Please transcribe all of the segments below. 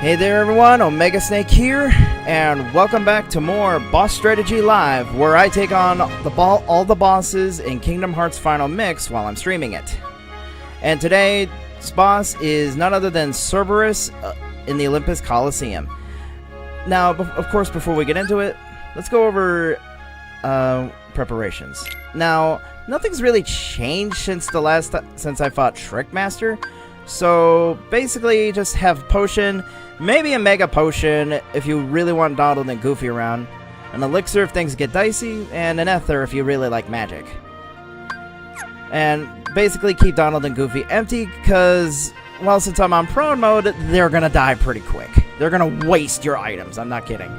Hey there everyone, Omega Snake here, and welcome back to more Boss Strategy Live, where I take on all the bosses in Kingdom Hearts Final Mix while I'm streaming it. And today's boss is none other than Cerberus in the Olympus Coliseum. Now, of course, before we get into it, let's go over preparations. Now, nothing's really changed since since I fought Trickmaster. So basically, just have potion. Maybe a Mega Potion if you really want Donald and Goofy around. An Elixir if things get dicey. And an Ether if you really like magic. And basically keep Donald and Goofy empty because, well, since I'm on prone mode, they're going to die pretty quick. They're going to waste your items. I'm not kidding.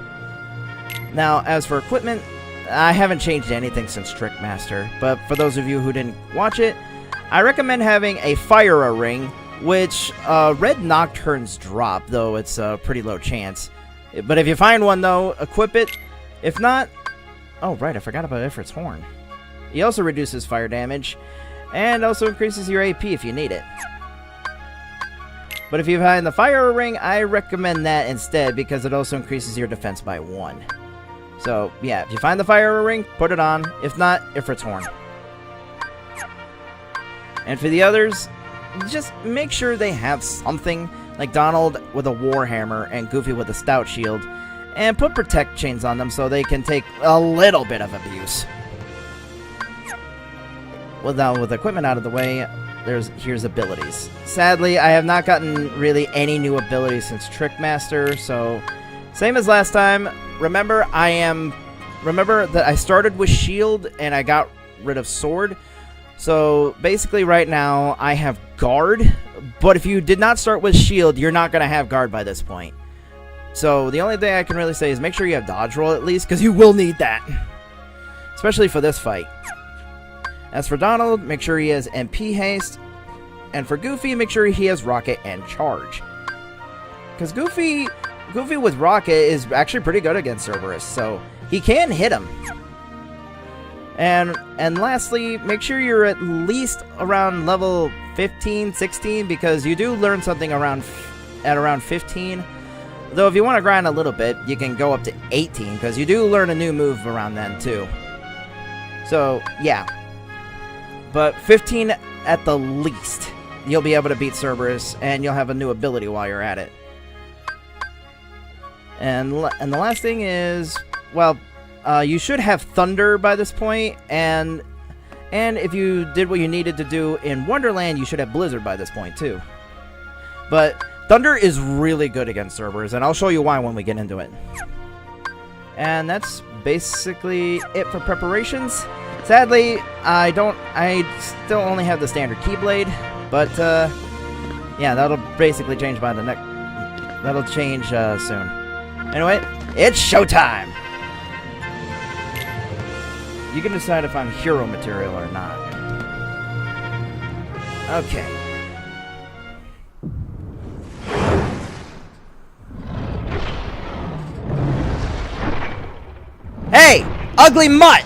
Now, as for equipment, I haven't changed anything since Trickmaster. But for those of you who didn't watch it, I recommend having a Fire Ring, which red Nocturnes drop, though it's a pretty low chance. But if you find one, though, equip it. If not... Oh, right, I forgot about Ifrit's Horn. He also reduces fire damage, and also increases your AP if you need it. But if you find the Fire Ring, I recommend that instead, because it also increases your defense by 1. So, yeah, if you find the Fire Ring, put it on. If not, Ifrit's Horn. And for the others, just make sure they have something, like Donald with a Warhammer and Goofy with a Stout Shield, and put Protect Chains on them so they can take a little bit of abuse. Well, now with equipment out of the way, here's abilities. Sadly, I have not gotten really any new abilities since Trickmaster, so same as last time. Remember that I started with Shield and I got rid of Sword. So basically right now I have Guard, but if you did not start with Shield, you're not going to have Guard by this point. So the only thing I can really say is make sure you have Dodge Roll at least, because you will need that. Especially for this fight. As for Donald, make sure he has MP Haste. And for Goofy, make sure he has Rocket and Charge. Because Goofy with Rocket is actually pretty good against Cerberus, so he can hit him. And lastly, make sure you're at least around level 15, 16, because you do learn something at around 15. Though if you want to grind a little bit, you can go up to 18, because you do learn a new move around then too. So, yeah. But 15 at the least, you'll be able to beat Cerberus, and you'll have a new ability while you're at it. And the last thing is, well, you should have Thunder by this point, and if you did what you needed to do in Wonderland, you should have Blizzard by this point too. But Thunder is really good against Cerberus, and I'll show you why when we get into it. And that's basically it for preparations. Sadly, I still only have the standard Keyblade, but yeah, that'll basically change by the next. That'll change soon. Anyway, it's showtime. You can decide if I'm hero material or not. Okay. Hey! Ugly mutt!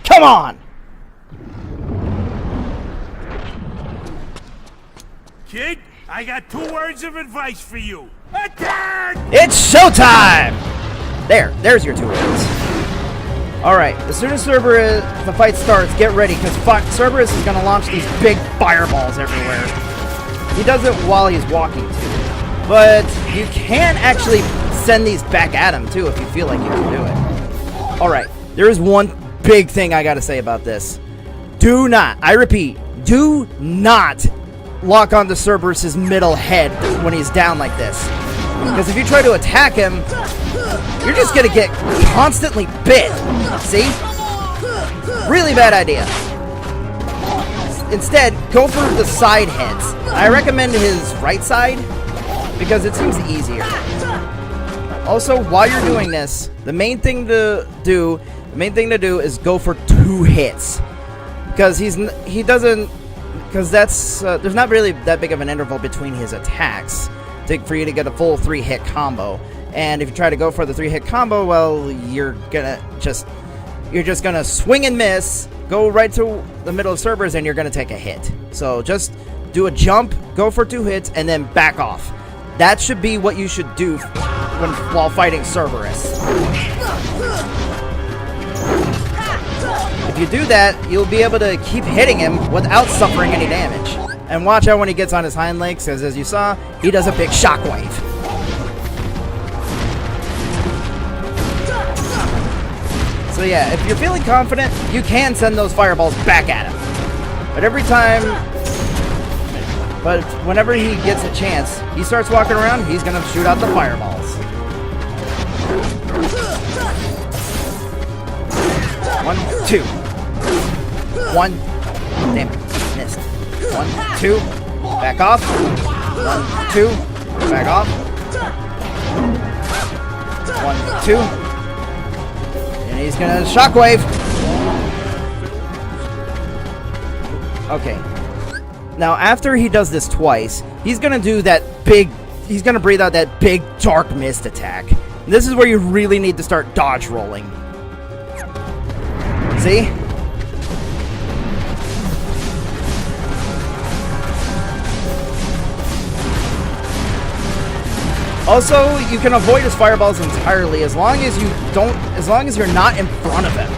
Come on! Kid, I got 2 words of advice for you. Attack! It's showtime! There's your 2 words. Alright, as soon as the fight starts, get ready, because Cerberus is going to launch these big fireballs everywhere. He does it while he's walking, too. But you can actually send these back at him, too, if you feel like you can do it. Alright, there is one big thing I got to say about this. Do not, I repeat, do not lock onto Cerberus's middle head when he's down like this. Because if you try to attack him, you're just going to get constantly bit. See? Really bad idea. Instead, go for the side heads. I recommend his right side because it seems easier. Also, while you're doing this, the main thing to do is go for 2 hits. Because there's not really that big of an interval between his attacks for you to get a full 3-hit combo. And if you try to go for the 3-hit combo, well, you're just gonna swing and miss, go right to the middle of Cerberus, and you're gonna take a hit. So just do a jump go for 2 hits, and then back off. That should be what you should do while fighting Cerberus. If you do that, you'll be able to keep hitting him without suffering any damage. And watch out when he gets on his hind legs, because as you saw, he does a big shockwave. So yeah, if you're feeling confident, you can send those fireballs back at him. But whenever he gets a chance, he starts walking around, he's gonna shoot out the fireballs. 1, 2. 1. Damn it, missed. 1, 2. Back off. 1, 2. Back off. 1, 2. And he's gonna shockwave. Okay. Now, after he does this twice, he's gonna do that big. He's gonna breathe out that big dark mist attack. This is where you really need to start dodge rolling. See? Also, you can avoid his fireballs entirely as long as you're not in front of him.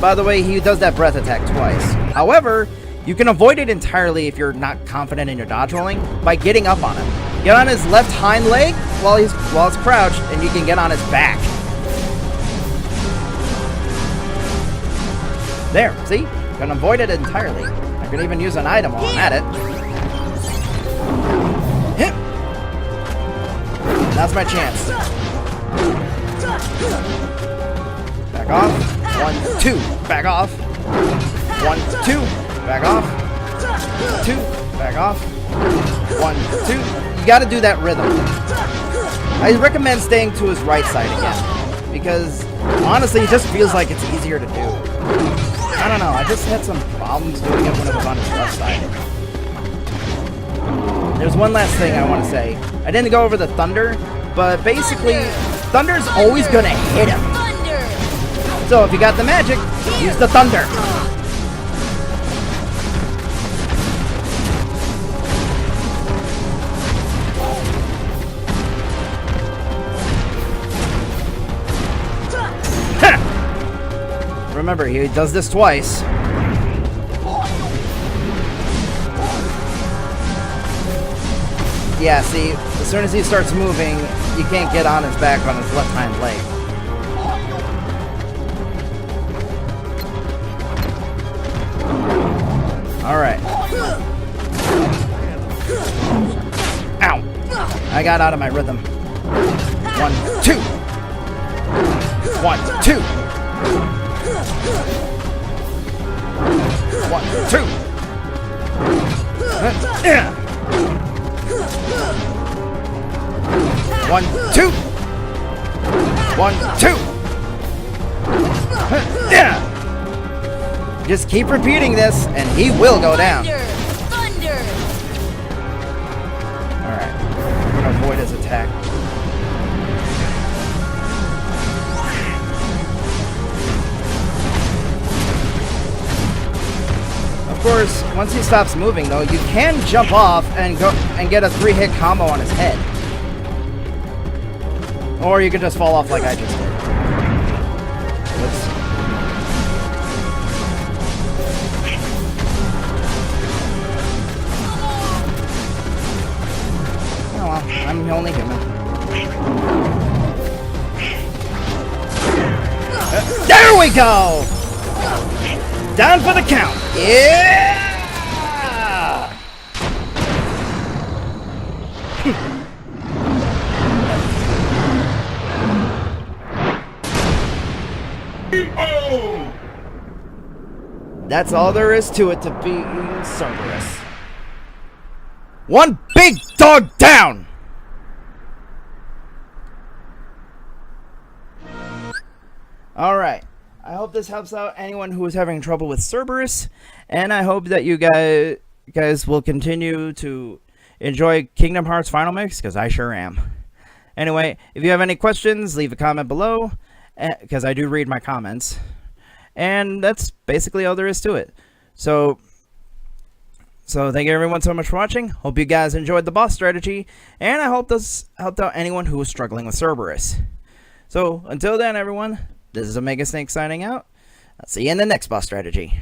By the way, he does that breath attack twice. However, you can avoid it entirely if you're not confident in your dodge rolling by getting up on him. Get on his left hind leg while it's crouched, and you can get on his back. There, see? You can avoid it entirely. I can even use an item while I'm at it. That's my chance. Back off. 1, 2. Back off. 1, 2. Back off. 2. Back off. 1, 2. You gotta do that rhythm. I recommend staying to his right side again, because honestly, it just feels like it's easier to do. I don't know, I just had some problems doing it when it was on his left side. There's one last thing I want to say. I didn't go over the thunder, but basically, thunder's always gonna hit him. So if you got the magic, use the thunder. Remember, he does this twice. Yeah, see, as soon as he starts moving, you can't get on his back on his left hind leg. Alright. Ow! I got out of my rhythm. 1, 2! 1, 2! 1, 2! 1, 2! 1, 2! Just keep repeating this, and he will go down. Thunder! Alright. I'm gonna avoid his attack. Of course, once he stops moving, though, you can jump off and go and get a 3-hit combo on his head. Or you can just fall off like I just did. Whoops. Oh well, I'm only human. There we go! Down for the count. Yeah! That's all there is to it to being Cerberus. One big dog down! Alright. I hope this helps out anyone who is having trouble with Cerberus, and I hope that you guys will continue to enjoy Kingdom Hearts Final Mix, because I sure am. Anyway, if you have any questions, leave a comment below, because I do read my comments. And that's basically all there is to it. So, So thank you everyone so much for watching. Hope you guys enjoyed the boss strategy, and I hope this helped out anyone who was struggling with Cerberus. So until then everyone, this is Omega Snake signing out. I'll see you in the next boss strategy.